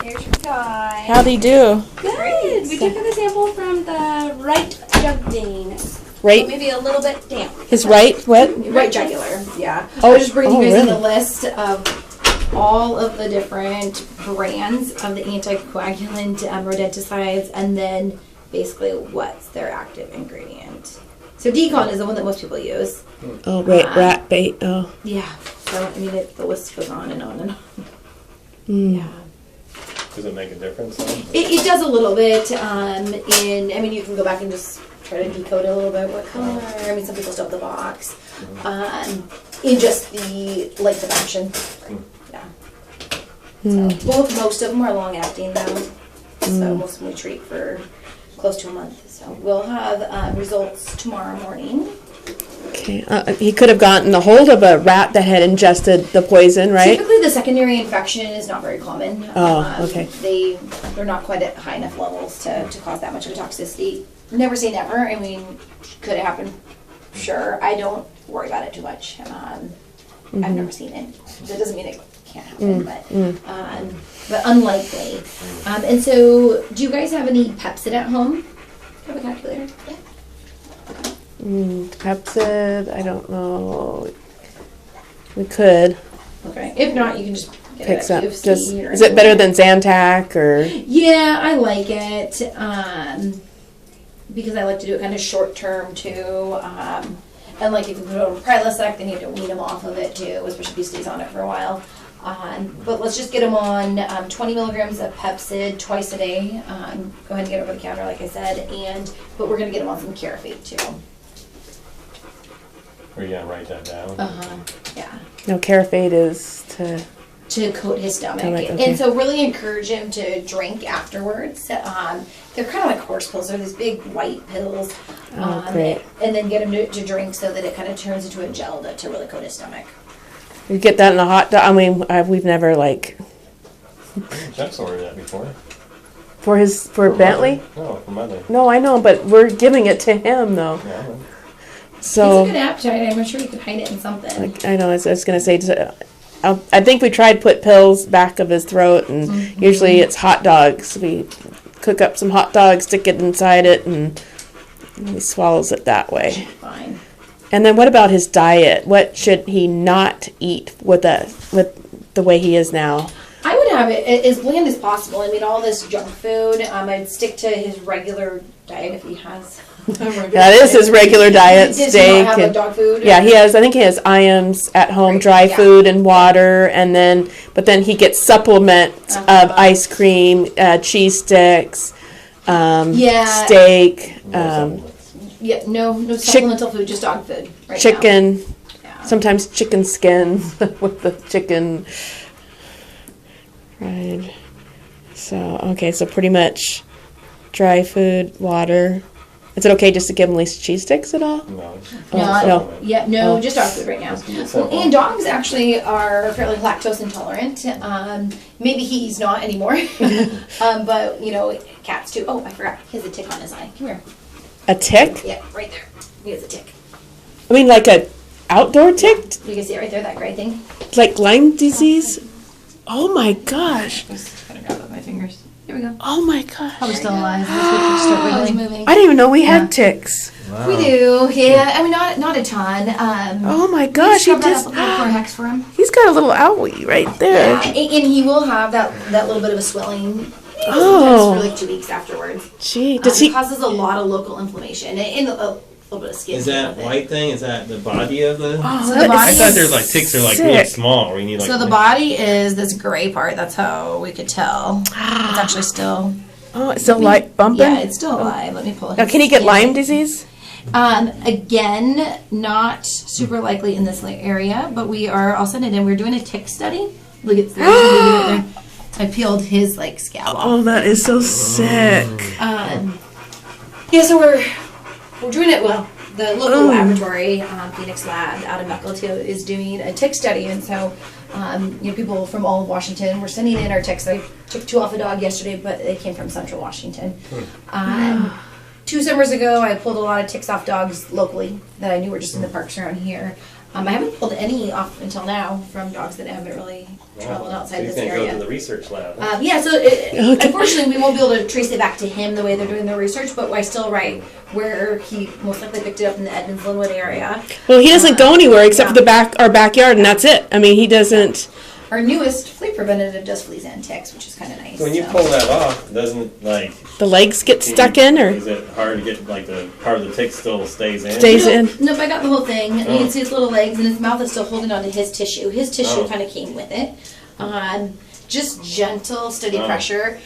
Here's your guy. How'd he do? Good. We took the sample from the right jugular. Right? So maybe a little bit damp. His right what? Right jugular. Yeah. Oh, I was just bringing you guys in really? the list of all of the different brands of the anticoagulant rodenticides, and then basically what's their active ingredient. So Decon is the one that most people use. Oh, right, rat bait. Oh. Yeah. So I mean, the list goes on and on and on. Mm. Yeah. Does it make a difference then? It does a little bit. I mean, you can go back and just try to decode a little bit what color. I mean, some people still have the box. In just the length of action. Yeah. So most of them are long acting though. So most of them we treat for close to a month. So we'll have results tomorrow morning. Okay. He could have gotten a hold of a rat that had ingested the poison, right? Typically, the secondary infection is not very common. Oh, okay. They're not quite at high enough levels to cause that much of a toxicity. Never say never. I mean, could it happen? Sure. I don't worry about it too much. I've never seen it. That doesn't mean it can't happen, but unlikely. And so, do you guys have any Pepsid at home? Have a calculator? Yeah. Pepsid, I don't know. We could Okay. If not, you can just get pick it some. at QFC Just or is it better than Zantac or? Yeah, I like it because I like to do it kind of short term too. And like if you put it on Prilosec, then you have to wean them off of it too, especially if he stays on it for a while. But let's just get them on 20 milligrams of Pepsid twice a day. Go ahead and get it over the counter, like I said, but we're gonna get them on some Carafate too. Are you gonna write that down? Yeah. No, Carafate is To coat his stomach. Oh, right, okay. And so really encourage him to drink afterwards. They're kind of like horse pills. They're these big white pills. Oh, great. And then get him to drink so that it kind of turns into a gel to really coat his stomach. you get that in a hot dog. I mean, we've never like Jeff's ordered that before. for Bentley. No, for Mother. No, I know, but we're giving it to him though. Yeah, I know. So It's a good appetite. I'm sure you could hide it in something. like, I know. I was gonna say. I think we tried to put pills back of his throat, and usually it's hot dogs. We cook up some hot dogs, stick it inside it, and he swallows it that way. Fine. And then what about his diet? What should he not eat with the way he is now? I would have it as bland as possible. I mean, all this junk food. I'd stick to his regular diet if he has. That is his regular diet, Does he steak. not have And, dog food? yeah, he has. I think he has IAMS at home, Right, dry yeah. food and water, and but then he gets supplements of ice cream, cheese sticks, Yeah. steak, No supplements. Yeah, no supplemental food, just dog food. Right chicken. Now. Yeah. Sometimes chicken skin with the chicken. Right. So so pretty much dry food, water. Is it okay just to give him at least cheese sticks at all? No. No. Yeah, no, just dog food right now. Let's keep it Well, simple. and dogs actually are fairly lactose intolerant. Maybe he's not anymore. But, cats too. Oh, I forgot. He has a tick on his eye. Come here. A tick? Yeah, right there. He has a tick. I mean, like a outdoor tick, You can see it right there, that gray thing. like Lyme disease. Oh my gosh! Just kind of grab it with my fingers. Here we go. Oh my gosh! Probably still alive. Start wiggling. Moving. I didn't even know we had ticks. Wow. We do, yeah. I mean, not a ton. Oh my gosh! He just Hex for him. he's got a little owie right there. Yeah, and he will have that little bit of a swelling. Oh. For like 2 weeks afterwards. Gee, does he? It causes a lot of local inflammation and a little bit of skin. Is that with it. white thing? Is that the body of the? Oh, So that the body I is thought there's like ticks are like really sick. small. Where you need like. So the body is this gray part. That's how we could tell. It's actually still. Oh, it's still like bumping. Yeah, it's still alive. Let me pull it. Now, can he get Lyme disease? Again, not super likely in this area, but I'll send it in. We're doing a tick study. Look at there. I peeled his scab off. Oh, that is so sick. Yeah, so we're doing it. Well, the local laboratory, Phoenix Lab out of Mecklenburg, is doing a tick study, and so people from all of Washington were sending in our ticks. I took 2 off a dog yesterday, but they came from Central Washington. 2 summers ago, I pulled a lot of ticks off dogs locally that I knew were just in the parks around here. I haven't pulled any off until now from dogs that haven't really traveled So outside he's this gonna go to area. the research lab. Yeah, so unfortunately, we won't be able to trace it back to him the way they're doing their research, but I still write where he most likely picked it up in the Edmonds Linwood area. Well, he doesn't go anywhere except for Yeah. our backyard, and that's it. I mean, he doesn't. Our newest flea preventative does fleas and ticks, which is kind of nice. So when you so. pull that off, doesn't like The legs get stuck in, or is it hard to get like the part of the tick still stays in? Stays in. Nope, I got the whole thing. You Oh. can see his little legs, and his mouth is still holding onto his tissue. His tissue Oh. kind of came with it. Just gentle, steady Oh. pressure.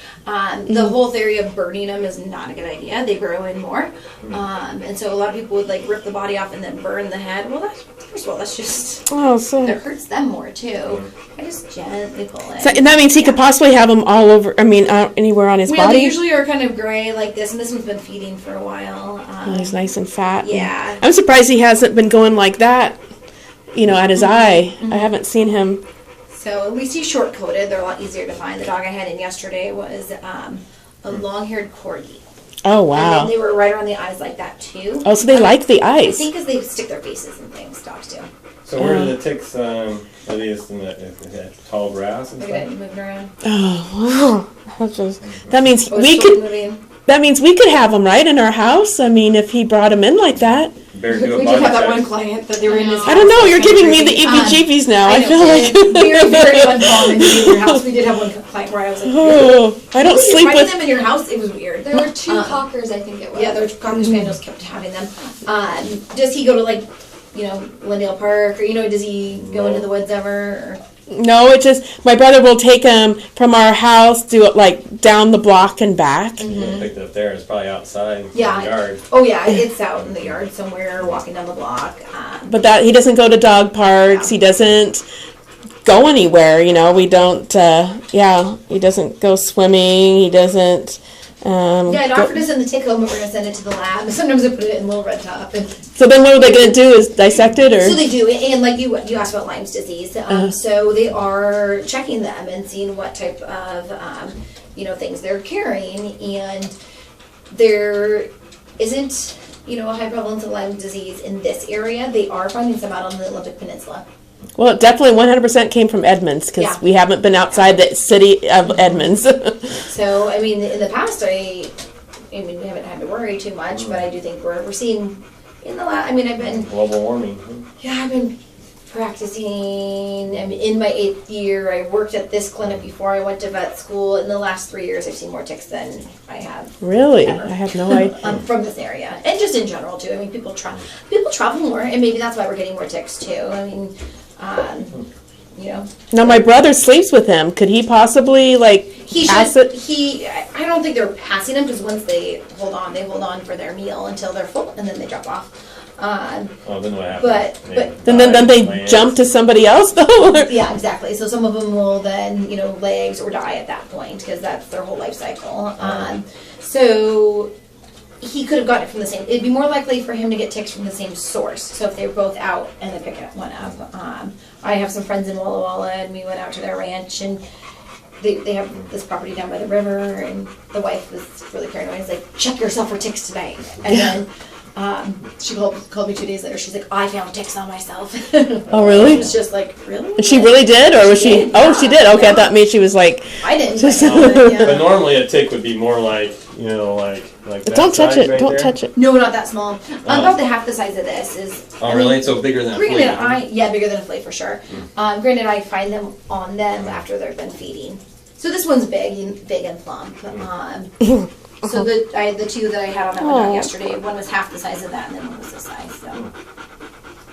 The whole theory of burning them is not a good idea. They grow in more, and so a lot of people would like rip the body off and then burn the head. Well, that's first of all, that's just oh, so. that hurts them more too. I just gently pull it. So, and that means he could possibly have them all over. I mean, anywhere on his Well, body. they usually are kind of gray like this, and this one's been feeding for a while. Oh, he's nice and fat. Yeah. I'm surprised he hasn't been going like that. You know, at his eye. I haven't seen him. So at least he's short coated. They're a lot easier to find. The dog I had in yesterday was a long-haired corgi. Oh And wow. then they were right around the eyes like that too. Oh, so they like the I eyes. think because they stick their faces and things. Dogs do. So where do the ticks? Are these in the tall grass and Look at it stuff? moving around. Oh, wow. That means Oh, it's we totally could. moving. That means we could have them right in our house. I mean, if he brought them in like that. Better do a We body did have that check. one client that they were in his house. I don't know. You're That's kinda giving me the crazy. EBGBs now. I know, feel like. very, very uncommon to be in your house. We did have one client where I was like, really? Oh, I don't You're sleep finding with. them in your house? It was weird. There were two cockers, I think it was. Yeah, their cocker spaniels kept having them. Does he go to like, Glendale Park, or does he go into the woods ever? Or? No, it's just my brother will take them from our house, do it like down the block and back. Yeah, picked it up there. It's probably outside in Yeah. the yard. Oh yeah, it's out in the yard somewhere, walking down the block. But that he doesn't go to dog parks. He doesn't go anywhere. We don't. He doesn't go swimming. He doesn't. Yeah, I'd offered to send the tick home, but we're gonna send it to the lab. Sometimes I put it in little red top. So then, what are they going to do? Is dissect it, or? So they do, and like you asked about Lyme's disease. So they are checking them and seeing what type of things they're carrying, and there isn't a high prevalence of Lyme disease in this area. They are finding some out on the Olympic Peninsula. Well, it definitely 100% came from Edmonds because Yeah. we haven't been outside the city of Edmonds. So I mean, in the past, we haven't had to worry too much, but I do think we're seeing in the last. I mean, Global warming. I've been practicing. I'm in my 8th year. I worked at this clinic before I went to vet school. In the last 3 years, I've seen more ticks than I have Really, ever. I had no idea. From this area, and just in general too. I mean, people travel more, and maybe that's why we're getting more ticks too. I mean, Now my brother sleeps with him. Could he possibly he pass should. it? I don't think they're passing them because once they hold on for their meal until they're full, and then they drop off. Oh, then what happens? But- Then they jump to somebody else though. Yeah, exactly. So some of them will then, legs or die at that point because that's their whole life cycle. So he could have gotten it from the same. It'd be more likely for him to get ticks from the same source. So if they were both out and they pick one up. I have some friends in Walla Walla, and we went out to their ranch, and they have this property down by the river, and the wife was really paranoid. He's like, check yourself for ticks tonight. And then she called me 2 days later. She's like, I found ticks on myself. Oh, really? It was just like, really? And she really did, or was She she? did, Oh, yeah. she did. Okay, I Yeah. thought maybe she was like. I didn't. Just- But normally a tick would be more like like that Don't touch size it. right Don't there. touch it. No, not that small. About the half the size of this is. Oh, really? So bigger than a flea. Granted, bigger than a flea for sure. Granted, I find them on them after they've been feeding. So this one's big and plump. So I had the two that I had on that one out Aw. yesterday. One was half the size of that, and then one was this size. So,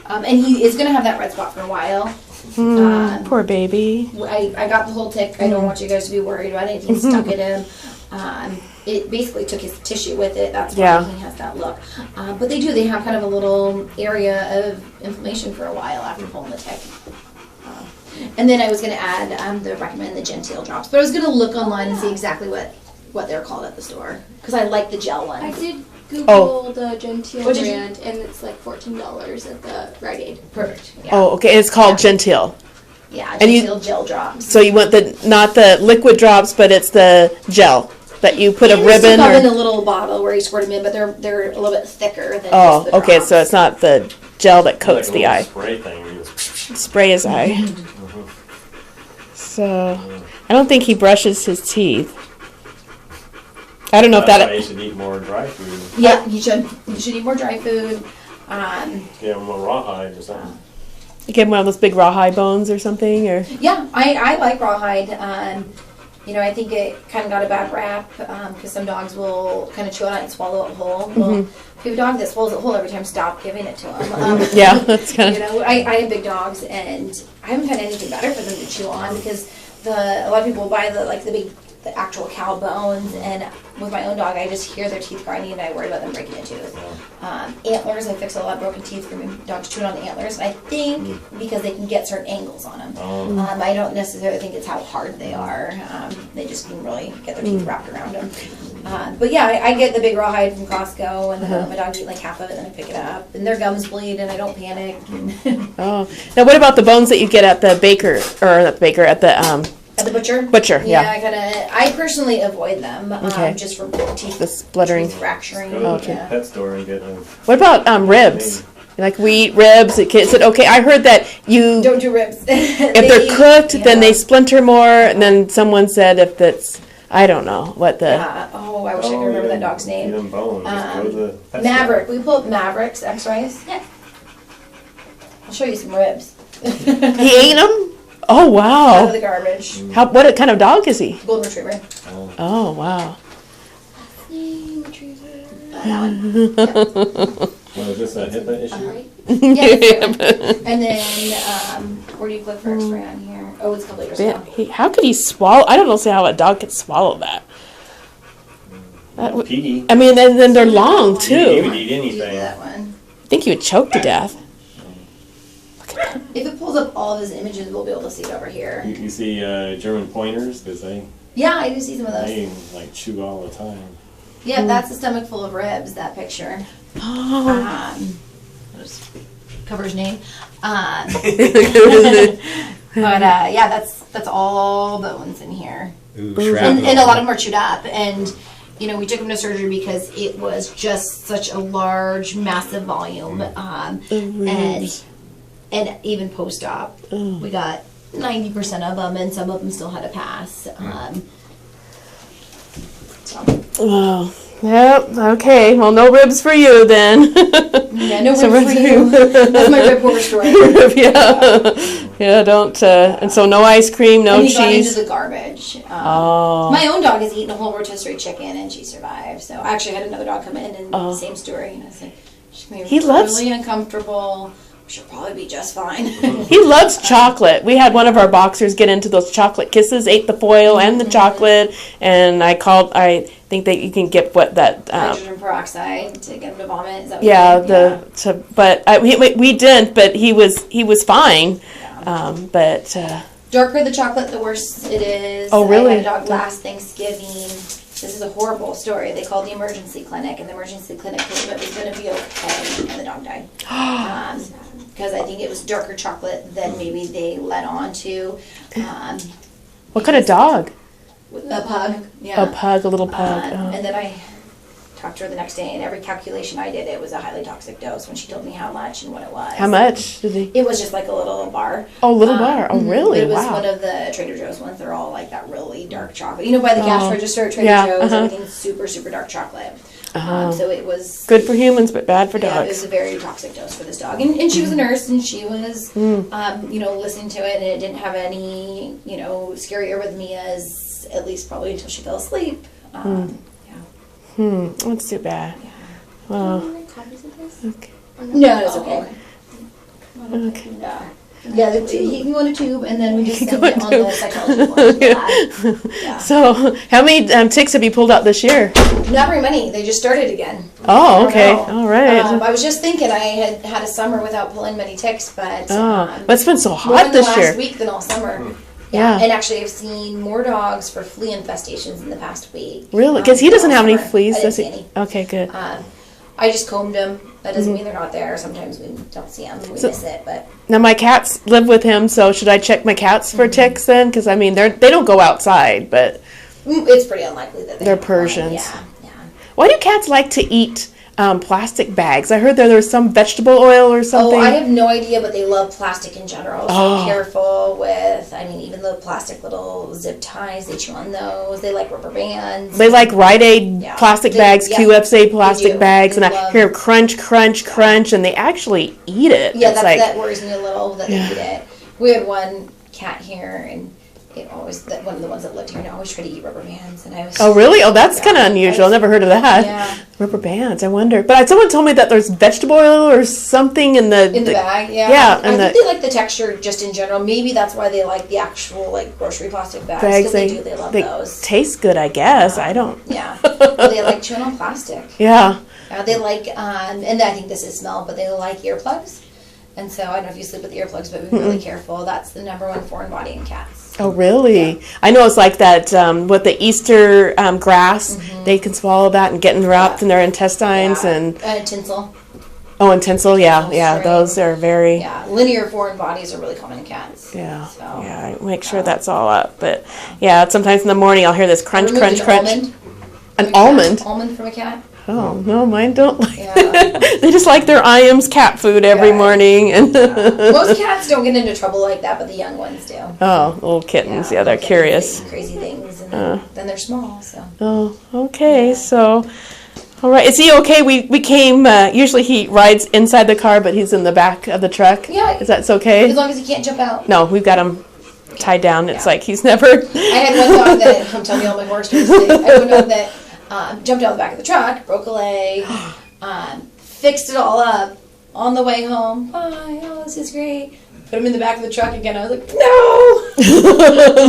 and he is going to have that red spot for a while. Poor baby. I got the whole tick. I don't want you guys to be worried about anything stuck at him. It basically took his tissue with it. That's why Yeah. he has that look. But they have kind of a little area of inflammation for a while after pulling the tick. And then I was going to add, recommend the Genteel drops. But I was going to look online and see exactly what they're called at the store. Because I like the gel I ones. did Google the Genteel What did you- brand, and it's like $14 at the Rite Aid. Perfect. Yeah. Oh, okay. It's called Genteel. Yeah, and you- Genteel gel drops. So you want not the liquid drops, but it's the gel that you put a And they still ribbon. come in a Or, little bottle where you squirt them in, but they're a little bit thicker than oh, just the okay. drops. So it's not the gel that Like a coats the little eye. Spray thing. You just, Spray his eye. So I don't think he brushes his teeth. I don't know if that's why that. you should eat more dry food. Yeah, you should. You should eat more dry food. Give them a rawhide or something. Give him one of those big rawhide bones or something, or Yeah, I like rawhide. You know, I think it kind of got a bad rap because some dogs will kind of chew on it and swallow it whole. Well, if you have a dog that swallows it whole every time, stop giving it to them. yeah, that's kind You of. know, I have big dogs, and I haven't found anything better for them to chew on because a lot of people buy the actual cow bones, and with my own dog, I just hear their teeth grinding, and I worry about them breaking a tooth. Antlers, I fix a lot of broken teeth from dogs chewing on the antlers. I think because they can get certain angles on them. I don't necessarily think it's how hard they are. They just can really get their teeth wrapped around them. But yeah, I get the big rawhide from Costco, and then my dog eat like half of it, and then I pick it up, and their gums bleed, and I don't panic. Oh, now what about the bones that you get at the baker at the At the butcher? butcher? Yeah, Yeah, I personally avoid them, Okay. just for teeth, the spluttering. teeth fracturing. Go to the Yeah. pet store and get them. What about ribs? Like we eat ribs. Is it okay? I heard that you. Don't do ribs. If they're cooked, then they splinter more. And then someone said if that's, I don't know what the. Oh, I wish I could remember that dog's Eat name. them bones. Just go to the pet Maverick. We pull up Maverick's X-rays. Yeah. I'll show you some ribs. He ate them. Oh Out of wow! the garbage. What kind of dog is he? Golden Retriever. store. Oh wow! That one. Well, is this a HIPAA issue? Alright. Yeah, that's it. And then, where do you click for X-ray on here? Oh, it's a couple years ago. How could he swallow? I don't know how a dog could swallow that. That would- Piggy. I mean, and then they're long He too. would eat Do anything. that one. I think he would choke to death. If it pulls up all of his images, we'll be able to see it over here. You see German pointers because Yeah, I do see some of those. they like chew all the time. Yeah, that's a stomach full of ribs, that picture. Oh. Just cover his name. But yeah, that's all bones in here. Ooh, And a lot of them are chewed up. And, you know, we took him to surgery because it was just such a large, massive volume. And even post-op, we got 90% of them, and some of them still had to pass. Wow. Yep. Okay. Well, no ribs for you then. Yeah, no So ribs for you. That's my rib horror story. yeah. Yeah. Don't. And so no ice cream, no And he got into cheese. the garbage. Oh. My own dog has eaten a whole rotisserie chicken, and she survived. So I actually had another dog come in, and same story. And I said, she's going to be He loves- really uncomfortable. She'll probably be just fine. He loves chocolate. We had one of our boxers get into those chocolate kisses, ate the foil and the chocolate, and I think that you can get what that. Hydrogen peroxide to get him to vomit. Is that what Yeah, you did? but we didn't. But he was fine. But Darker the chocolate, the worse it is. Oh, really? I had a dog last Thanksgiving. This is a horrible story. They called the emergency clinic, and the emergency clinic told them it was going to be okay, and the dog died. Because I think it was darker chocolate than maybe they let on to. what kind of dog? A pug. Yeah. A pug, a little pug. Oh. And then I talked to her the next day, and every calculation I did, it was a highly toxic dose when she told me how much and what it was. How much did he? It was just like a little bar. Oh, little bar. Oh, really? It was Wow. one of the Trader Joe's ones. They're all like that really dark chocolate. You know, by the cash Oh. register at Trader Yeah, Joe's, uh-huh. everything's super, super dark chocolate. So it was Good for humans, but bad for yeah, it was dogs. a very toxic dose for this dog. And she was a nurse, and she was, you know, listening to it, and it didn't have any, you know, scary arrhythmias, at least probably until she fell asleep. Yeah. That's too bad. Do Wow. you want copies of this? Okay. Or No, it's Oh, okay. Okay. Yeah. Yeah, he can go in a tube, and then we just He send can it go on in a the tube. psychology board to the lab. Yeah. So, how many ticks have you pulled out this year? Not very many. They just started again. Oh, I okay. don't know. All right. I was just thinking I had a summer without pulling many ticks, but But it's been so more hot in the this last year. week than all summer. Yeah. And actually, I've seen more dogs for flea infestations in the past week. Really? Because he than doesn't all have any summer. fleas, I didn't does see he? any. Okay, good. I just combed them. That doesn't mean they're not there. Sometimes we don't see them. We So- miss it, but Now my cats live with him, so should I check my cats for ticks then? Because I mean, they don't go outside, but it's pretty unlikely that They're have one. Persians. Yeah, yeah. why do cats like to eat plastic bags. I heard there was some vegetable oil or something. Oh, I have no idea, but they love plastic in general. So Oh. be careful with, I mean, even the plastic little zip ties, they chew on those. They like rubber bands. They like Rite Aid Yeah. plastic They- bags, yeah, QFA do. plastic bags, They and I love- hear crunch, crunch, crunch, and they actually eat it. Yeah, It's that, like, that worries me a little that Yeah. they eat it. We had one cat here, and it always, that one of the ones that lived here, and always tried to eat rubber bands, and I was. oh really? Oh, that's Yeah. kind of unusual. I've never heard of that. Yeah, Rubber bands. I wonder. But someone told me that there's vegetable oil or something in the. in the bag. Yeah, Yeah, I and think the- they like the texture just in general. Maybe that's why they like the actual like grocery plastic bags. bags. 'Cause they love those. taste good, I guess. I don't. Yeah, they like chewing on plastic. Yeah. They like, and I think this is smell, but they like earplugs. And so I don't know if you sleep with earplugs, but be really careful. That's the number one foreign body in cats. Oh, really? I know it's like that with the Easter grass. They can swallow that and get wrapped in their intestines and Tinsel. and tinsel. Yeah, Tinsel yeah. string. Those are very. Yeah, linear foreign bodies are really common in cats. Yeah, So, yeah. I make sure that's all up. But yeah, sometimes in the morning I'll hear this crunch, I removed crunch, crunch. Almond An from a cat. almond. Almond from a cat. Oh no, mine don't like. Yeah. They just like their Iams cat food every Yeah. morning, and Most cats don't get into trouble like that, but the young ones do. oh, little kittens. Yeah, they're kittens, curious. they eat crazy things, and then they're small. So Oh, okay. So, all right. Is he okay? We came. Usually he rides inside the car, but he's in the back of the truck. Yeah. Is that okay? as long as he can't jump out. No, we've got him tied down. It's Yeah. like he's never. I had one dog that, I'm telling you all my horror stories today. I had one dog that jumped out the back of the truck, broke a leg, fixed it all up on the way home. Bye, oh, this is great. Put him in the back of the truck again. I was like, no!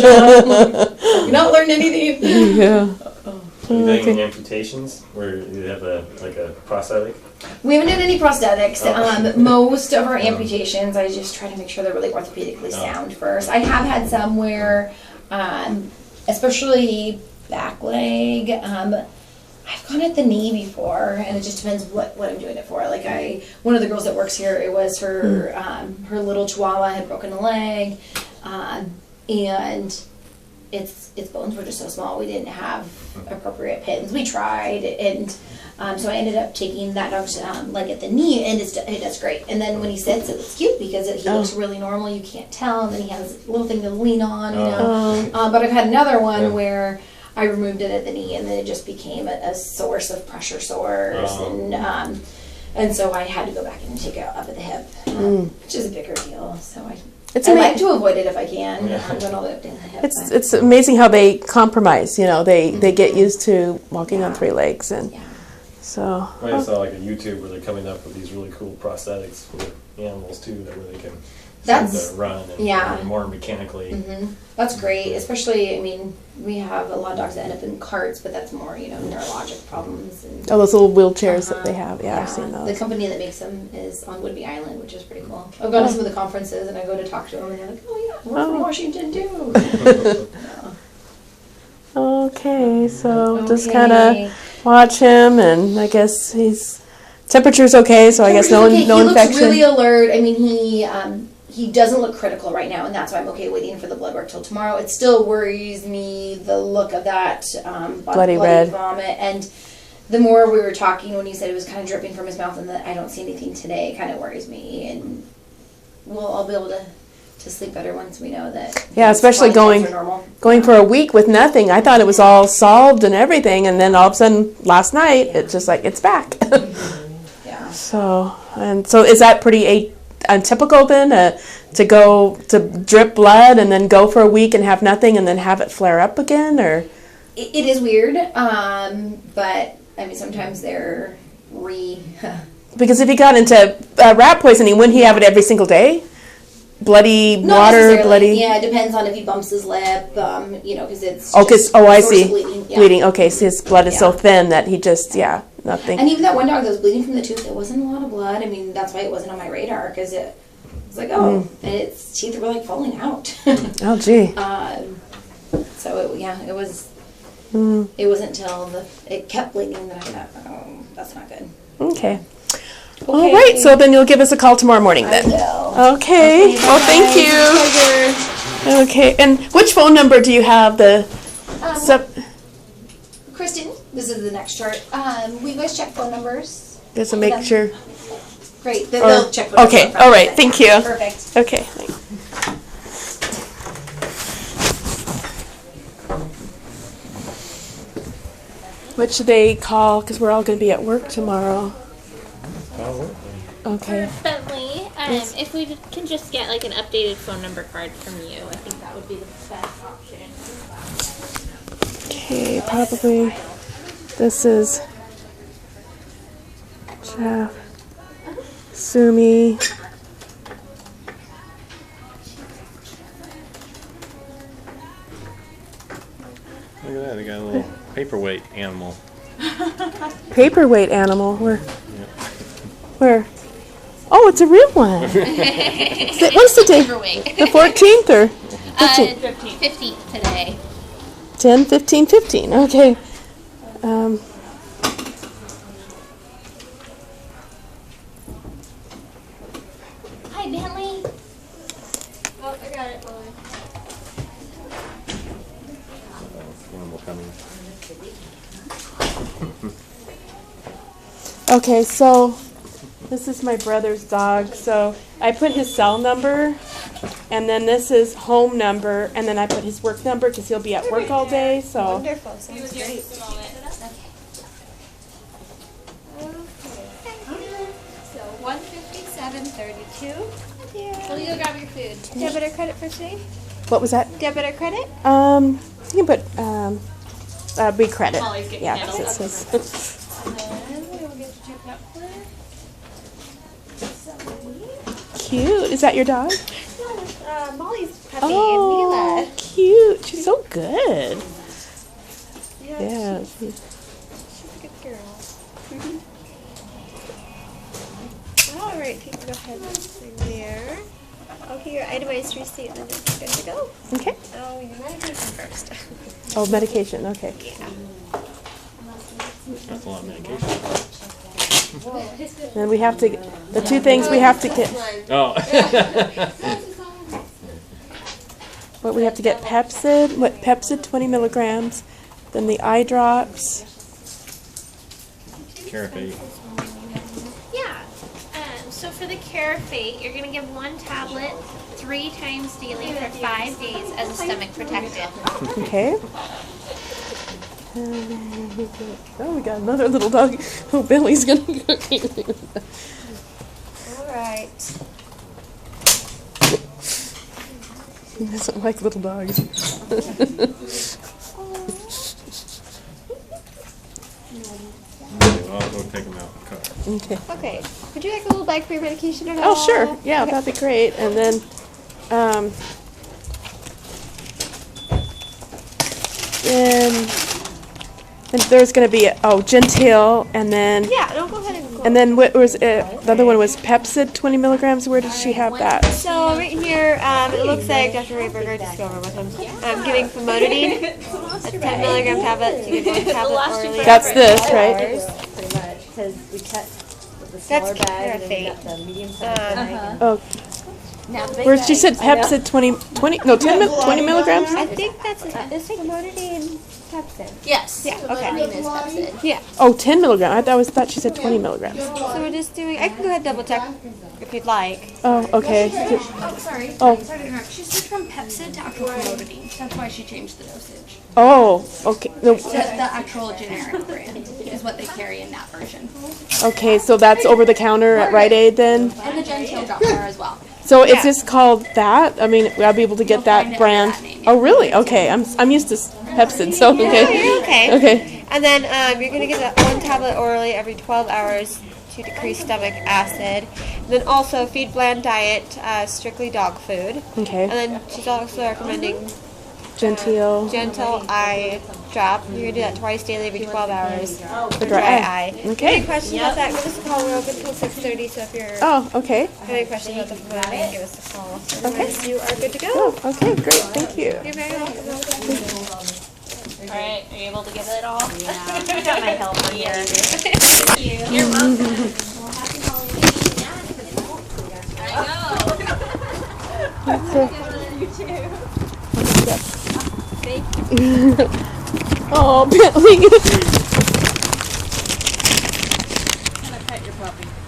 You're not learning anything. Yeah. Are you doing any amputations where you have a prosthetic? We haven't done any prosthetics. Oh. Most of our amputations, I just try to make sure they're really orthopedically sound first. I have had some where, especially back leg, I've gone at the knee before, and it just depends what I'm doing it for. Like one of the girls that works here, it was her her little Chihuahua had broken a leg, and its bones were just so small we didn't have appropriate pins. We tried, and so I ended up taking that dog's leg at the knee, and it does great. And then when he sits, it looks cute because he looks really normal. You can't tell, and then he has a little thing to lean on, you know. But I've had another one where I removed it at the knee, and then it just became a source of pressure sores, and so I had to go back in and take it up at the hip, which is a bigger deal. So I like to avoid it if I can. Going all the way up to the hip. It's amazing how they compromise. You know, they get used to walking on three legs, and so. I saw like a YouTube where they're coming up with these really cool prosthetics for animals too, that really can seem to run and more mechanically. That's great, especially, I mean, we have a lot of dogs that end up in carts, but that's more, neurologic problems. And, Oh, those little wheelchairs that they have. Yeah, I've seen those. The company that makes them is on Woodby Island, which is pretty cool. I've gone to some of the conferences, and I go to talk to them, and they're like, oh yeah, we're from Washington too. Okay, so just kind of watch him, and I guess temperature's okay, so I guess no He infection. looks really alert. I mean, he doesn't look critical right now, and that's why I'm okay waiting for the blood work till tomorrow. It still worries me, the look of that bloody red vomit, and the more we were talking when he said it was kind of dripping from his mouth and that I don't see anything today, it kind of worries me, and I'll be able to sleep better once we know that. Yeah, especially body counts are normal. going for a week with nothing. I thought it was all solved and everything, and then all of a sudden last night it's just like it's back. Yeah. So is that pretty untypical then to go to drip blood and then go for a week and have nothing and then have it flare up again, or? It is weird, but I mean sometimes they're Because if he got into rat poisoning, wouldn't he have it every single day? Bloody Not water, necessarily. bloody. Yeah, it depends on if he bumps his lip, because it's. I source of see. Bleeding. Yeah. Bleeding. Okay, so his blood is so Yeah. thin that he just nothing. And even that one dog that was bleeding from the tooth, it wasn't a lot of blood. I mean, that's why it wasn't on my radar because it was like, and its teeth were like falling out. Oh gee. So it was. It wasn't until it kept bleeding that I thought, oh, that's not good. Okay. All right. So then you'll give us a call tomorrow morning then. I will. Okay. Well, thank Pleasure. you. Okay. And which phone number do you have? The Kristen, This is the next chart. Will you guys check phone numbers? Just to make sure. Great. Or- They'll check. okay, all right, thank you. Perfect. Okay. Thanks. What should they call? Because we're all going to be at work tomorrow. Okay. Bentley, if we can just get like an updated phone number card from you, I think that would be the best option. Okay, probably this is Jeff, Sumi. Look at that, they got a little paperweight animal. Paperweight animal. Where? Oh, it's a real one. What's the date? The 14th or 15th? 15th today. 10, 15, 15. Okay. Hi, Bentley. Oh, I got it, Molly. Animal coming. Okay, so this is my brother's dog. So I put his cell number, and then this is home number, and then I put his work number because he'll be at work all day. So Wonderful. Sounds great. So 157.32. Will you go grab your food? Debit or credit for today? what was that? Debit or credit? You can put be credit. Always get Yeah, handled. 'cause it says. And then we'll get to check out for Cute. Is that your dog? Molly's puppy Oh, Mila. cute. She's so good. Yeah. She's a good girl. All right, you can go ahead and sign there. Okay, your itemized receipt, and then it's good to go. Okay. Oh, your medication first. Oh, medication. Okay. Yeah. That's a lot of medication. Then we have to. The two things we have to get. Oh. What we have to get Pepsid. What Pepsid 20 milligrams. Then the eye drops. Carafate. Yeah. So for the Carafate, you're going to give one tablet 3 times daily for 5 days as a stomach protectant. Okay. Oh, we got another little dog. Oh, Billy's gonna go. All right. He doesn't like little dogs. I'll go take them out in the car. Okay. Okay. Would you like a little bag for your medication or not? Oh, sure. Yeah, that'd be great. And then, and there's gonna be Gentile, and then Yeah, no, go ahead and go. and then what was it? The other one was Pepsid 20 milligrams. Where did she have that? So right here, it looks like Dr. Rayberger, just go over with him. I'm giving famotidine, a 10 milligram tablet. You get one tablet orally. That's this, right? Pretty much, because we cut the smaller That's bag and then we Carafate. got the medium size bag. Oh, Now the big where she bag, said Pepsid 20 20 milligrams. I think that's this famotidine Pepsid. Yes. Yeah, okay. Famotidine is Pepsid. Yeah, Oh, 10 milligrams. I thought she said 20 milligrams. so we're just doing, I can go ahead and double check if you'd like. Oh, okay. Oh, sorry. Oh. Sorry to interrupt. She switched from Pepsid to actual famotidine. That's why she changed the dosage. Oh, okay. No, The actual generic brand is what they carry in that version. okay, so that's over the counter at Rite Aid then? And the Gentile drop bar as well. So is this called that? I mean, I'll be able to get find that it brand. under that name, yeah. Oh, really? Okay. I'm used to Pepsid, so Oh, okay. you're okay. Okay. And then you're going to get that one tablet orally every 12 hours to decrease stomach acid. And then also feed bland diet, strictly dog food. And Okay. then she's also recommending Gentile. gentle eye drop. You're going to do that twice daily every 12 hours for dry dry eye. eye. Okay. Any questions about that, give us a call. We're open until 6:30, so if you're Oh, okay. have any questions about the famotidine, give us a call. Otherwise, you are good to go. Oh, okay. Great. Thank you. You're very welcome. All right. Are you able to get it all? I got my helper here. You're welcome. Oh, Bentley. copy.